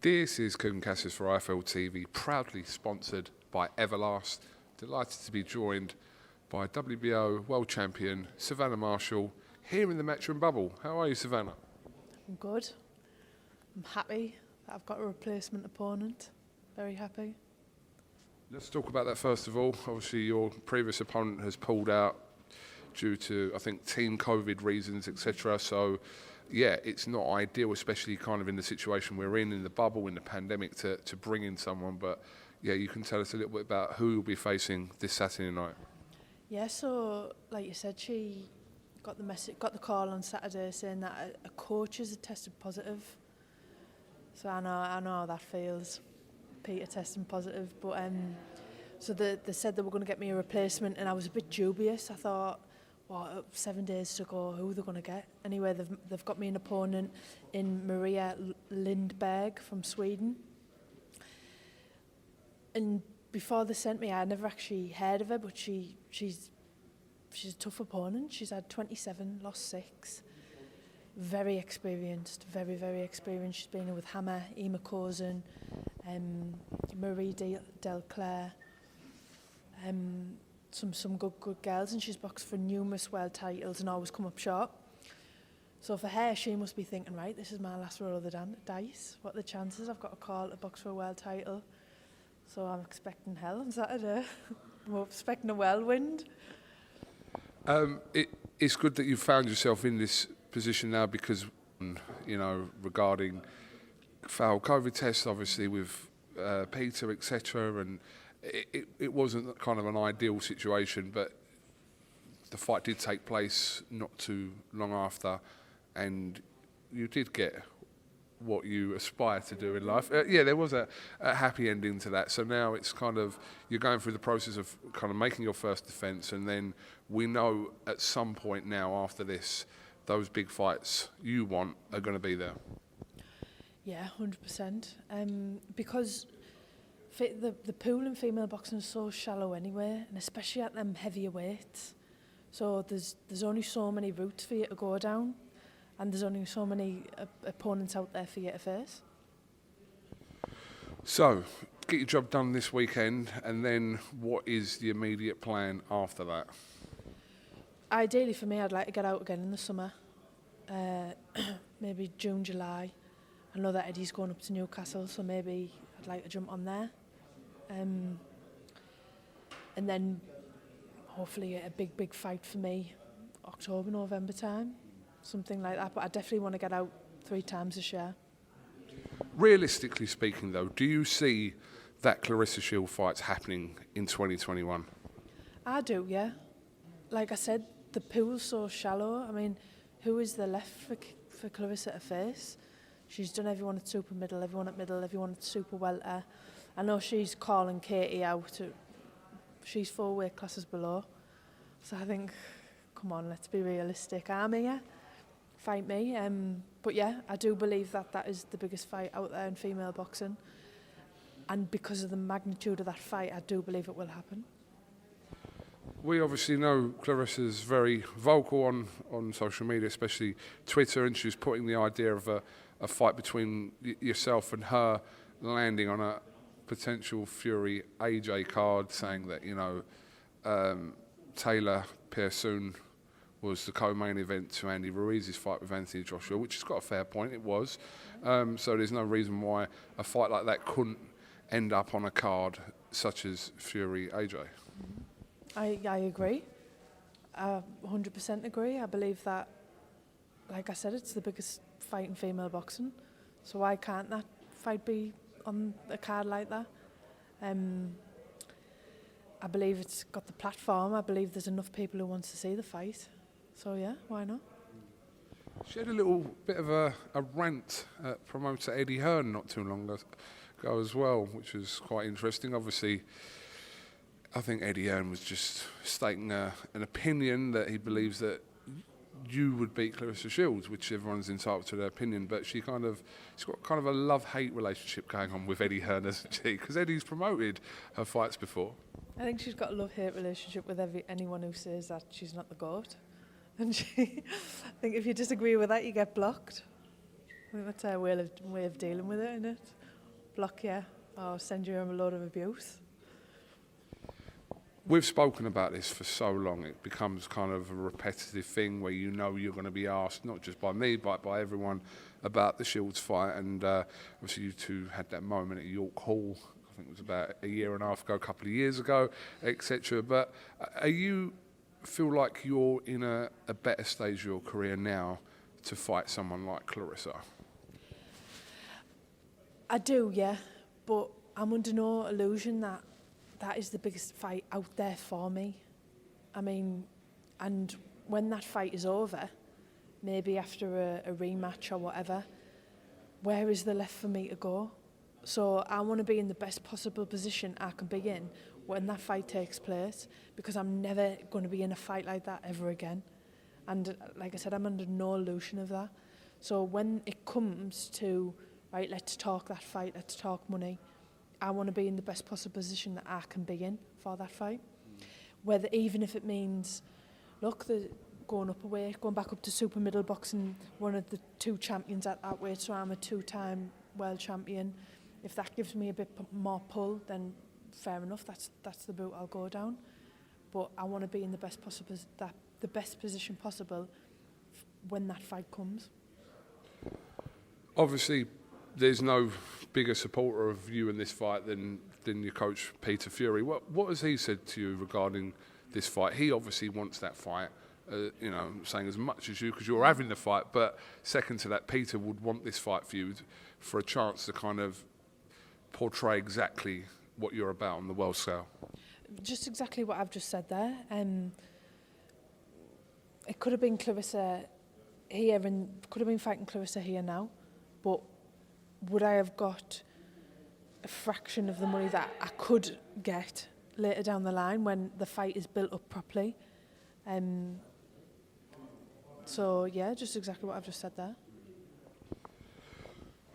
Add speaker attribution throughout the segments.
Speaker 1: This is KUGAN CASSIUS for IFL TV, proudly sponsored by Everlast. Delighted to be joined by WBO World Champion Savannah Marshall here in the Matchroom Bubble. How are you, Savannah?
Speaker 2: I'm good. I'm happy that I've got a replacement opponent. Very happy.
Speaker 1: Let's talk about that first of all. Obviously, your previous opponent has pulled out due to, I think, team COVID reasons, etc. So, yeah, it's not ideal, especially kind of in the situation we're in the bubble, in the pandemic, to bring in someone. But, yeah, you can tell us a little bit about who you'll be facing this Saturday night.
Speaker 2: Yeah, so, like you said, she got the call on Saturday saying that a coach has tested positive. So I know how that feels, Peter testing positive. But so they said they were going to get me a replacement, and I was a bit dubious. I thought, well, 7 days to go, who are they going to get? Anyway, they've got me an opponent in Maria Lindberg from Sweden. And before they sent me, I never actually heard of her, but she's a tough opponent. She's had 27, lost 6. Very experienced, very, very experienced. She's been in with Hammer, Emma Corzin, Marie Delclaire, some good girls, and she's boxed for numerous world titles and always come up short. So for her, she must be thinking, right, this is my last roll of the dice. What are the chances? I've got a call to box for a world title. So I'm expecting hell on Saturday. I'm expecting a whirlwind.
Speaker 1: It's good that you've found yourself in this position now because, you know, regarding failed COVID tests, obviously with Peter, etc., and it wasn't kind of an ideal situation, but the fight did take place not too long after, and you did get what you aspire to do in life. Yeah, there was a happy ending to that. So now it's kind of, you're going through the process of kind of making your first defence, and then we know at some point now after this, those big fights you want are going to be there.
Speaker 2: Yeah, 100%. Because the pool in female boxing is so shallow anyway, and especially at them heavier weights. So there's only so many routes for you to go down, and there's only so many opponents out there for you to face.
Speaker 1: So, get your job done this weekend, and then what is the immediate plan after that?
Speaker 2: Ideally for me, I'd like to get out again in the summer, maybe June, July. I know that Eddie's going up to Newcastle, so maybe I'd like to jump on there. And then hopefully a big fight for me, October, November time, something like that. But I definitely want to get out 3 times this year.
Speaker 1: Realistically speaking, though, do you see that Claressa Shields fight's happening in 2021?
Speaker 2: I do, yeah. Like I said, the pool's so shallow. I mean, who is there left for Claressa to face? She's done everyone at super middle, everyone at middle, everyone at super welter. I know she's calling Katie out. She's 4 weight classes below. So I think, come on, let's be realistic. I'm here. Fight me. But yeah, I do believe that is the biggest fight out there in female boxing. And because of the magnitude of that fight, I do believe it will happen.
Speaker 1: We obviously know Claressa's very vocal on social media, especially Twitter, and she's putting the idea of a fight between yourself and her landing on a potential Fury AJ card, saying that, you know, Taylor Pearson was the co-main event to Andy Ruiz's fight with Anthony Joshua, which has got a fair point, it was. So there's no reason why a fight like that couldn't end up on a card such as Fury AJ.
Speaker 2: I agree. I 100% agree. I believe that, like I said, it's the biggest fight in female boxing. So why can't that fight be on a card like that? I believe it's got the platform. I believe there's enough people who want to see the fight. So yeah, why not?
Speaker 1: She had a little bit of a rant at promoter Eddie Hearn not too long ago as well, which was quite interesting. Obviously, I think Eddie Hearn was just stating an opinion that he believes that you would beat Claressa Shields, which everyone's entitled to their opinion, but she's got kind of a love-hate relationship going on with Eddie Hearn, hasn't she? Because Eddie's promoted her fights before.
Speaker 2: I think she's got a love-hate relationship with anyone who says that she's not the GOAT. And I think if you disagree with that, you get blocked. I think that's her way of dealing with it, isn't it? block you or send you a load of abuse.
Speaker 1: We've spoken about this for so long, it becomes kind of a repetitive thing where you know you're going to be asked, not just by me, but by everyone, about the Shields fight. And obviously you two had that moment at York Hall, I think it was about a year and a half ago, a couple of years ago, etc. But are you feel like you're in a better stage of your career now to fight someone like Clarissa?
Speaker 2: I do, yeah, but I'm under no illusion that that is the biggest fight out there for me. I mean, and when that fight is over, maybe after a rematch or whatever, where is there left for me to go? So I want to be in the best possible position I can be in when that fight takes place, because I'm never going to be in a fight like that ever again. And like I said, I'm under no illusion of that. So when it comes to, right, let's talk that fight, let's talk money, I want to be in the best possible position that I can be in for that fight. Whether, even if it means, look, going up a weight, going back up to super middle boxing, one of the two champions at that weight, so I'm a two-time world champion. If that gives me a bit more pull, then fair enough, that's the route I'll go down. But I want to be in the best position possible when that fight comes.
Speaker 1: Obviously, there's no bigger supporter of you in this fight than your coach, Peter Fury. What has he said to you regarding this fight? He obviously wants that fight, saying as much as you, because you're having the fight, but second to that, Peter would want this fight for you for a chance to kind of portray exactly what you're about on the world scale.
Speaker 2: Just exactly what I've just said there. It could have been Clarissa here, and could have been fighting Clarissa here now, but would I have got a fraction of the money that I could get later down the line when the fight is built up properly? So yeah, just exactly what I've just said there.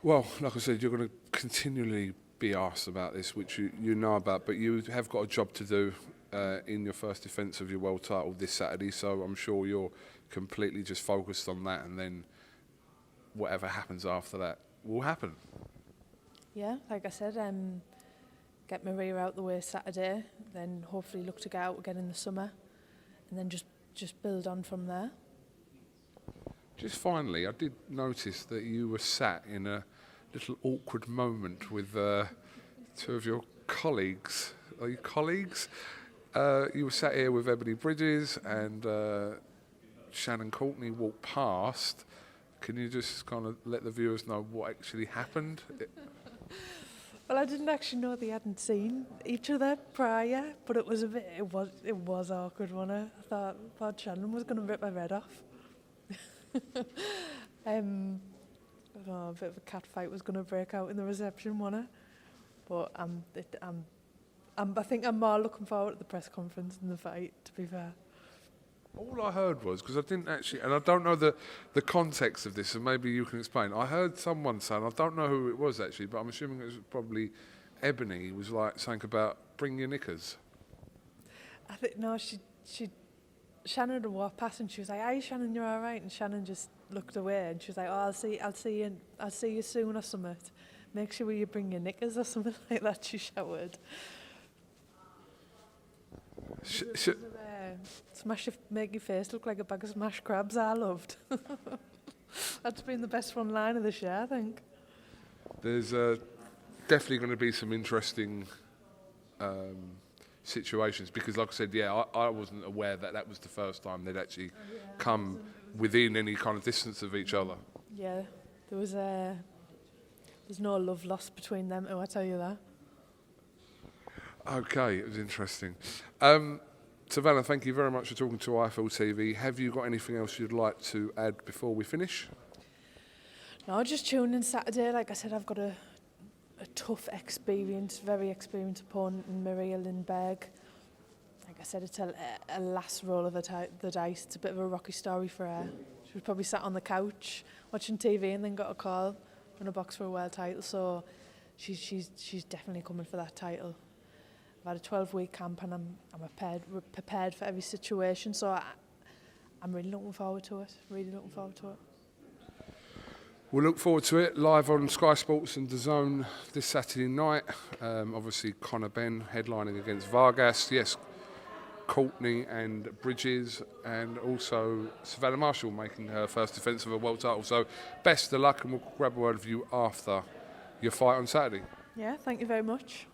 Speaker 1: Well, like I said, you're going to continually be asked about this, which you know about, but you have got a job to do in your first defence of your world title this Saturday, so I'm sure you're completely just focused on that, and then whatever happens after that will happen.
Speaker 2: Yeah, like I said, get Maria out the way Saturday, then hopefully look to get out again in the summer, and then just build on from there.
Speaker 1: Just finally, I did notice that you were sat in a little awkward moment with two of your colleagues. Are you colleagues? You were sat here with Courtenay-Bridges and Shannon Courtenay walked past. Can you just kind of let the viewers know what actually happened?
Speaker 2: Well, I didn't actually know they hadn't seen each other prior, but it was awkward, wasn't it? I thought Shannon was going to rip my head off. A bit of a cat fight was going to break out in the reception, wasn't it? But I think I'm more looking forward to the press conference than the fight, to be fair.
Speaker 1: All I heard was, because I didn't actually, and I don't know the context of this, so maybe you can explain. I heard someone say, and I don't know who it was actually, but I'm assuming it was probably Ebony, was like saying about bring your knickers.
Speaker 2: I think, no, Shannon had walked past and she was like, "Hey Shannon, you're all right?" And Shannon just looked away and she was like, "Oh, I'll see you soon or something. Make sure you bring your knickers," or something like that, she shouted. Make your face look like a bag of smashed crabs. I loved. That's been the best one line of the show, I think.
Speaker 1: There's definitely going to be some interesting situations, because like I said, I wasn't aware that was the first time they'd actually come within any kind of distance of each other.
Speaker 2: Yeah, there's no love lost between them two, I tell you that.
Speaker 1: Okay, it was interesting. Savannah, thank you very much for talking to IFL TV. Have you got anything else you'd like to add before we finish?
Speaker 2: No, just tune in Saturday. Like I said, I've got a tough very experienced opponent in Maria Lindberg. Like I said, it's a last roll of the dice. It's a bit of a rocky story for her. She was probably sat on the couch watching TV and then got a call from a box for a world title. So she's definitely coming for that title. I've had a 12-week camp and I'm prepared for every situation. So I'm really looking forward to it.
Speaker 1: We'll look forward to it live on Sky Sports and DAZN this Saturday night. Obviously, Conor Benn headlining against Vargas. Yes, Courtenay and Bridges, and also Savannah Marshall making her first defence of a world title. So, best of luck, and we'll grab a word of you after your fight on Saturday.
Speaker 2: Yeah, thank you very much.